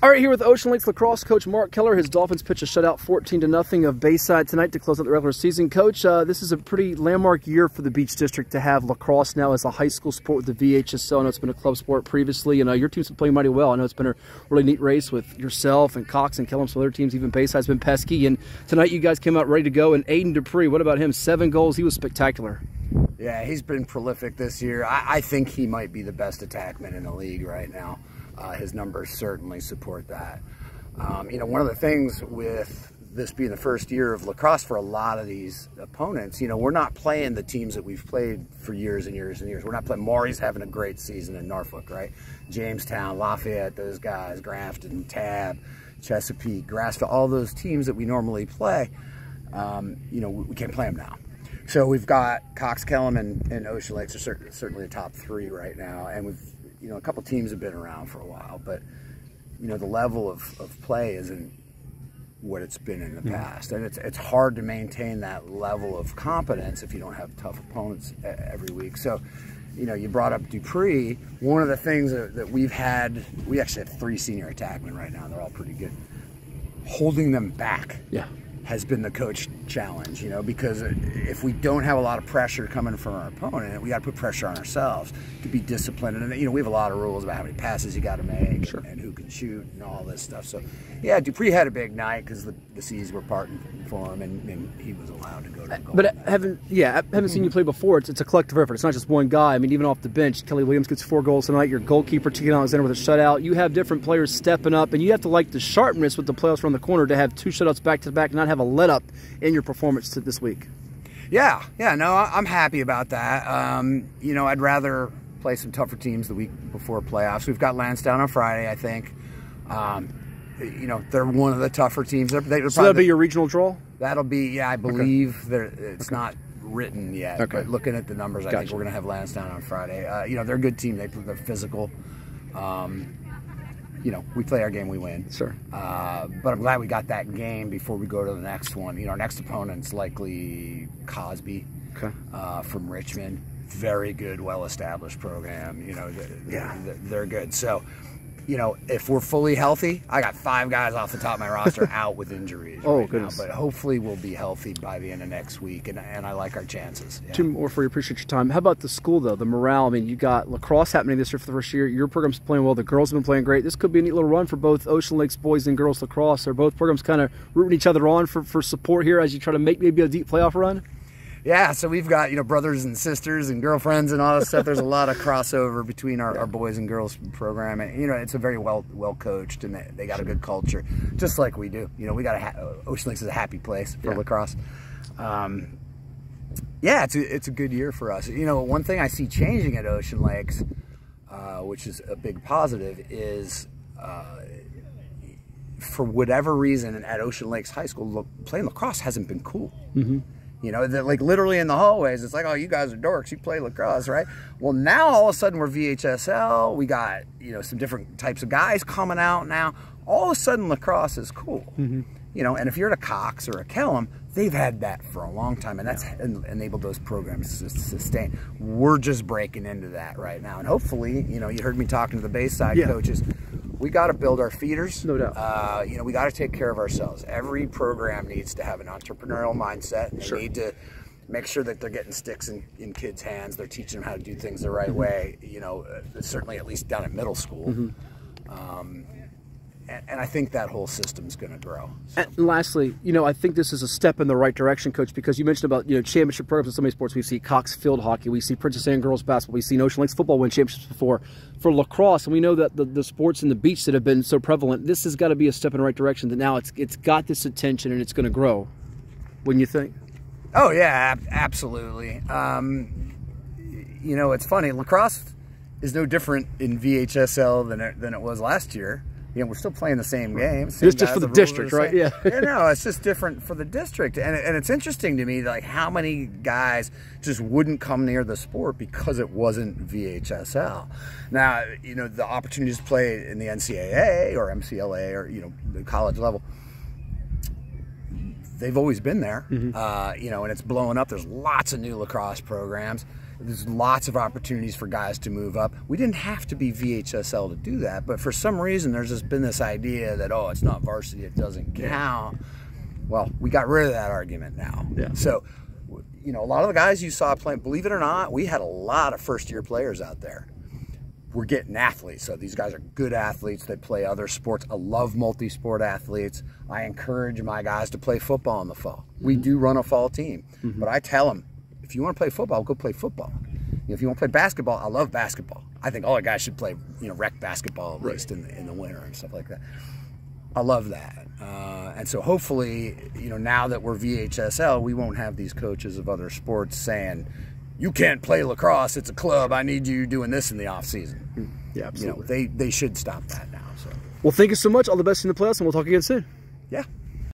All right, here with Ocean Lakes lacrosse coach Mark Keller. His Dolphins pitch a shutout 14-0 of Bayside tonight to close out the regular season. Coach, this is a pretty landmark year for the Beach District to have lacrosse now as a high school sport with the VHSL. I know it's been a club sport previously, and your team's been playing mighty well. I know it's been a really neat race with yourself and Cox and Keller, some other teams. Even Bayside's been pesky, and tonight you guys came out ready to go. And Aiden Duprey, what about him? 7 goals. He was spectacular. Yeah, he's been prolific this year. I think he might be the best attackman in the league right now. His numbers certainly support that. One of the things with this being the first year of lacrosse for a lot of these opponents, we're not playing the teams that we've played for years and years and years. We're not playing. Maury's having a great season in Norfolk, right? Jamestown, Lafayette, those guys, Grafton, Tab, Chesapeake, Grassville, all those teams that we normally play, we can't play them now. So we've got Cox, Kellum, and Ocean Lakes are certainly the top 3 right now, and we've, a couple teams have been around for a while, but the level of play isn't what it's been in the past. And it's hard to maintain that level of competence if you don't have tough opponents every week. So, you brought up Dupree. One of the things that we actually have 3 senior attackmen right now, and they're all pretty good. Holding them back has been the coach challenge, because if we don't have a lot of pressure coming from our opponent, we got to put pressure on ourselves to be disciplined. And we have a lot of rules about how many passes you got to make and who can shoot and all this stuff. So yeah, Dupree had a big night because the seas were parting for him, and he was allowed to go to the goal. But I haven't seen you play before. It's a collective effort. It's not just one guy. I mean, even off the bench, Kelly Williams gets 4 goals tonight. Your goalkeeper, Teagan Alexander, with a shutout. You have different players stepping up, and you have to like the sharpness with the playoffs around the corner to have 2 shutouts back-to-back and not have a let-up in your performance this week. Yeah, no, I'm happy about that. I'd rather play some tougher teams the week before playoffs. We've got Lansdowne on Friday, I think. They're one of the tougher teams. So that'll be your regional draw? That'll be, I believe. It's not written yet, but looking at the numbers, I think we're going to have Lansdowne on Friday. They're a good team. They're physical. We play our game, we win. Sure. But I'm glad we got that game before we go to the next one. Our next opponent's likely Cosby from Richmond. Very good, well-established program. They're good. So, if we're fully healthy, I got 5 guys off the top of my roster out with injuries right now, but hopefully we'll be healthy by the end of next week, and I like our chances. Yeah. 2 more for you. Appreciate your time. How about the school, though, the morale? I mean, you got lacrosse happening this year for the first year. Your program's playing well. The girls have been playing great. This could be a neat little run for both Ocean Lakes boys and girls lacrosse. Are both programs kind of rooting each other on for support here as you try to make maybe a deep playoff run? Yeah, so we've got, brothers and sisters and girlfriends and all that stuff. There's a lot of crossover between our boys and girls program. And, it's a very well coached, and they got a good culture, just like we do. We got Ocean Lakes is a happy place for lacrosse. It's a good year for us. One thing I see changing at Ocean Lakes, which is a big positive, is for whatever reason at Ocean Lakes High School, playing lacrosse hasn't been cool. Like literally in the hallways, it's like, oh, you guys are dorks, you play lacrosse, right? Well, now all of a sudden we're VHSL, we got, some different types of guys coming out now. All of a sudden lacrosse is cool. And if you're at a Cox or a Kellum, they've had that for a long time, and that's enabled those programs to sustain. We're just breaking into that right now, and hopefully, you heard me talking to the Bayside coaches. We got to build our feeders. No doubt. We got to take care of ourselves. Every program needs to have an entrepreneurial mindset. They need to make sure that they're getting sticks in kids' hands. They're teaching them how to do things the right way. Certainly at least down at middle school. And I think that whole system's going to grow. So. And lastly, I think this is a step in the right direction, Coach, because you mentioned about, championship programs in so many sports. We see Cox field hockey, we see Princess Anne girls basketball, we've seen Ocean Lakes football win championships before. For lacrosse, and we know that the sports in the beach that have been so prevalent, this has got to be a step in the right direction. That now it's got this attention and it's going to grow. Wouldn't you think? Oh yeah, absolutely. It's funny. Lacrosse is no different in VHSL than it was last year. We're still playing the same game. It's just for the district, right? Yeah. No, it's just different for the district. And it's interesting to me, like, how many guys just wouldn't come near the sport because it wasn't VHSL. Now, the opportunities to play in the NCAA or MCLA or, the college level, they've always been there, and it's blowing up. There's lots of new lacrosse programs. There's lots of opportunities for guys to move up. We didn't have to be VHSL to do that, but for some reason there's just been this idea that, oh, it's not varsity, it doesn't count. Well, we got rid of that argument now. Yeah. So, you know, a lot of the guys you saw playing, believe it or not, we had a lot of first-year players out there. We're getting athletes, so these guys are good athletes. They play other sports. I love multi-sport athletes. I encourage my guys to play football in the fall. We do run a fall team, but I tell them, if you want to play football, go play football. You know, if you want to play basketball, I love basketball. I think all the guys should play, you know, rec basketball at least in the winter and stuff like that. I love that. And so hopefully, you know, now that we're VHSL, we won't have these coaches of other sports saying, you can't play lacrosse, it's a club, I need you doing this in the off season. Yeah, absolutely. You know, they should stop that now. So, well, thank you so much. All the best in the playoffs, and we'll talk again soon. yeah.